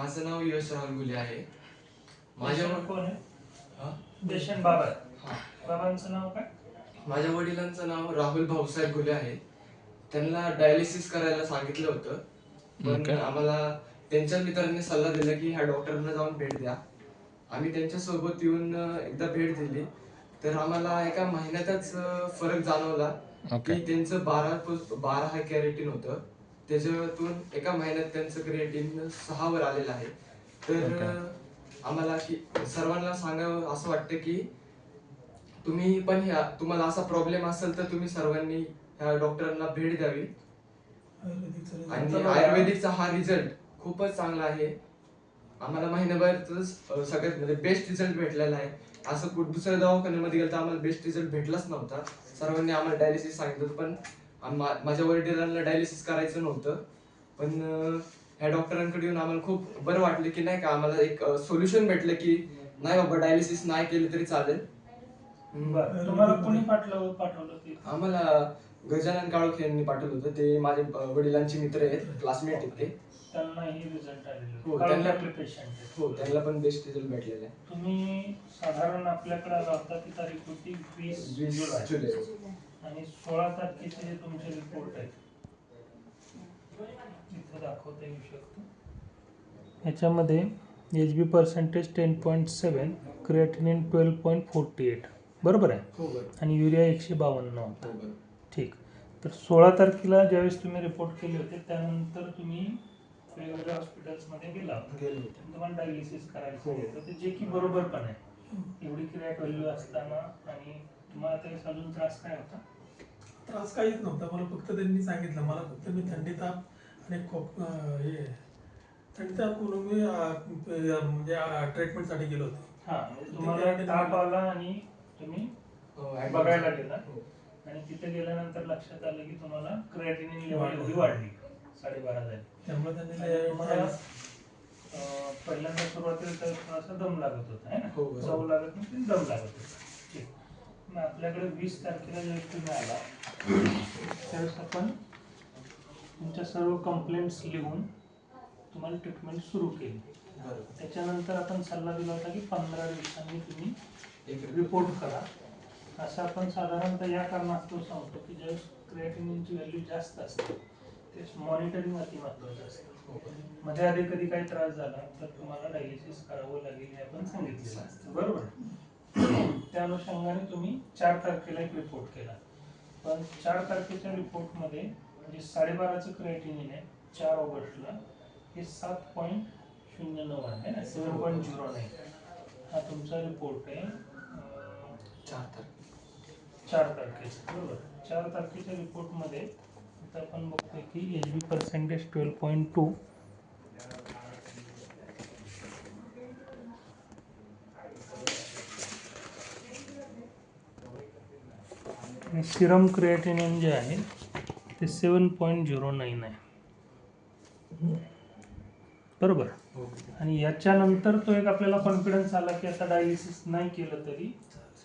माझं नाव यश राहुल गुले आहे. माझ्या कोण आहे? देशन बाबा. बाबांचं नाव काय? माझ्या वडिलांचं नाव राहुल भाऊसाहेब गुले आहे. त्यांना डायलिसिस करायला सांगितलं होतं, पण आम्हाला त्यांच्या मित्रांनी सल्ला दिला की ह्या डॉक्टरांना जाऊन भेट द्या. आम्ही त्यांच्यासोबत येऊन एकदा भेट दिली, तर आम्हाला एका महिन्यातच फरक जाणवला की त्यांचं 12 हाय कॅरेटीन होतं, त्याच्यातून एका महिन्यात त्यांचं क्रिएटिन 6 वर आलेलं आहे. तर आम्हाला की सर्वांना सांगावं असं वाटतं की तुम्ही पण तुम्हाला असा प्रॉब्लेम असेल तर तुम्ही सर्वांनी ह्या डॉक्टरांना भेट द्यावी. आणि आयुर्वेदिकचा हा रिझल्ट खूपच चांगला आहे. आम्हाला महिन्याभरातच सगळ्यात म्हणजे बेस्ट रिझल्ट भेटलेला आहे. असं दुसऱ्या दवाखान्यामध्ये गेलं तर आम्हाला बेस्ट रिझल्ट भेटलाच नव्हता. सर्वांनी आम्हाला डायलिसिस सांगितलं पण माझ्या वडिलांना डायलिसिस करायचं नव्हतं, पण ह्या डॉक्टरांकडे येऊन आम्हाला खूप बरं वाटलं की नाही का आम्हाला एक सोल्युशन भेटलं की नाही बाबा डायलिसिस नाही केलं तरी चालेल. तुम्हाला कोणी पाठवलं ते? आम्हाला गजानन काळोख यांनी पाठवलं होतं. ते माझ्या वडिलांचे मित्र आहेत, क्लासमेट आहेत ते. त्यांनाही रिझल्ट आलेले? हो, त्यांना पेशंट. हो, त्यांना पण बेस्ट रिझल्ट भेटलेला आहे. तुम्ही साधारण आपल्याकडे आला होता ती तारीख होती 20 जुलै आणि 16 तारखेचे जे तुमचे रिपोर्ट आहेत इथे दाखवता येऊ शकतो. याच्यामध्ये HB पर्सेंटेज 10.7, क्रिएटिनिन 12.48, बरोबर आहे? हो. आणि युरिया 152 होता. ठीक. तर 16 तारखेला ज्यावेळेस तुम्ही रिपोर्ट केले होते त्यानंतर तुम्ही वेगवेगळ्या हॉस्पिटल्समध्ये गेला तुम्हाला डायलिसिस करायचं होतं, जे की बरोबर पण आहे. एवढी क्रिएट व्हॅल्यू असताना. आणि तुम्हाला काही अजून त्रास काय होता? त्रास काहीच नव्हता. मला फक्त त्यांनी सांगितलं, मला फक्त मी थंडी ताप आणि थंडी ताप म्हणून मी म्हणजे ट्रीटमेंटसाठी गेलो होतो. तुम्हाला ताप आला आणि तुम्ही बघायला गेला आणि तिथे गेल्यानंतर लक्षात आलं की तुम्हाला क्रिएटिनिन लेवल एवढी वाढली, 12.5 झाली. त्यामुळे त्यांनी पहिल्यांदा सुरुवातीला तर थोडासा दम लागत होता है ना? चव लागत नव्हती, दम लागत होता. ठीक. मग आपल्याकडे 20 तारखेला जेव्हा तुम्ही आला त्यावेळेस आपण तुमच्या सर्व कंप्लेंट्स लिहून तुम्हाला ट्रीटमेंट सुरू केली. त्याच्यानंतर आपण सल्ला दिला होता की 15 दिवसांनी तुम्ही एक रिपोर्ट करा. असं आपण साधारणतः या कारणास्तव सांगतो की ज्यावेळेस क्रिएटिनिनची व्हॅल्यू जास्त असते तेच मॉनिटरिंग अति महत्त्वाचं असतं. मध्ये आधी कधी काही त्रास झाला तर तुम्हाला डायलिसिस करावं लागेल हे आपण सांगितलेलं असतं, बरोबर? त्या अनुषंगाने तुम्ही 4 तारखेला एक रिपोर्ट केला, पण 4 तारखेच्या रिपोर्टमध्ये म्हणजे 12.5चं क्रिएटिनिन आहे, 4 ऑगस्टला हे 7.09 आहे ना, 7.09. हा तुमचा रिपोर्ट आहे 4 तारखेचा, बरोबर? 4 तारखेच्या रिपोर्टमध्ये आता आपण बघतोय की HB पर्सेंटेज 12.2, आणि सिरम क्रिएटिनिन जे आहे ते 7.09 आहे, बरोबर? आणि याच्यानंतर तो एक आपल्याला कॉन्फिडन्स आला की आता डायलिसिस नाही केलं तरी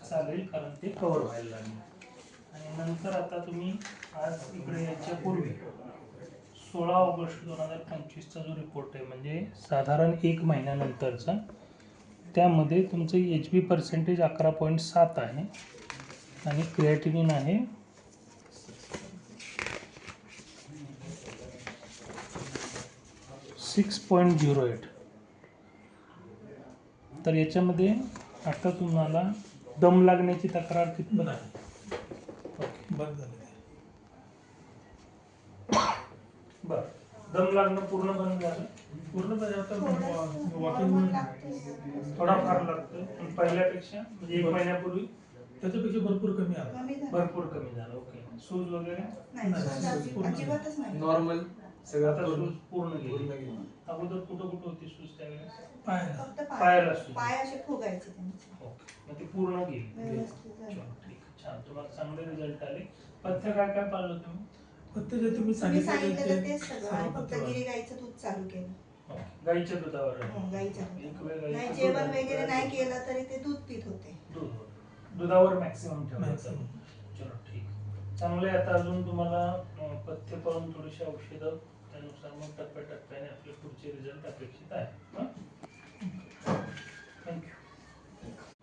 चालेल कारण ते कव्हर व्हायला लागले. आणि नंतर आता तुम्ही आज इकडे याच्या पूर्वी 16 ऑगस्ट 2025चा जो रिपोर्ट आहे म्हणजे साधारण 1 महिन्यानंतरचा, त्यामध्ये तुमचं HB पर्सेंटेज 11.7 आहे आणि क्रिएटिनिन आहे 6.08. तर याच्यामध्ये आता तुम्हाला दम लागण्याची तक्रार कितपत आहे? बंद झालं. बरं, दम लागणं पूर्ण बंद झालं? पूर्णपणे आता वॉकिंग थोडाफार लागतं, पण पहिल्यापेक्षा म्हणजे 1 महिन्यापूर्वी त्याच्यापेक्षा भरपूर कमी आला. भरपूर कमी झालं. ओके. सूज वगैरे नॉर्मल सगळं आता सूज पूर्ण गेली. अगोदर कुठं कुठं होती सूज त्यावेळेस? पायाला सूज, पाय असे फुगायचे त्यांचे. मग ती पूर्ण गेली. ठीक, छान. तुम्हाला चांगले रिझल्ट आले. पथ्य काय काय पाळलं तुम्ही? पथ्य जे तुम्ही सांगितलं तेच सगळं आणि फक्त गिरी गाईचं दूध चालू केलं. गाईच्या दुधावर? नाही, जेवण वगैरे नाही केलं तरी ते दूध पित होते. दुधावर मॅक्सिमम ठेवायचं. चलो ठीक, चांगले. आता अजून तुम्हाला पथ्य पाळून थोडीशी औषधं त्यानुसार मग टप्प्याटप्प्याने आपले पुढचे रिझल्ट अपेक्षित आहे.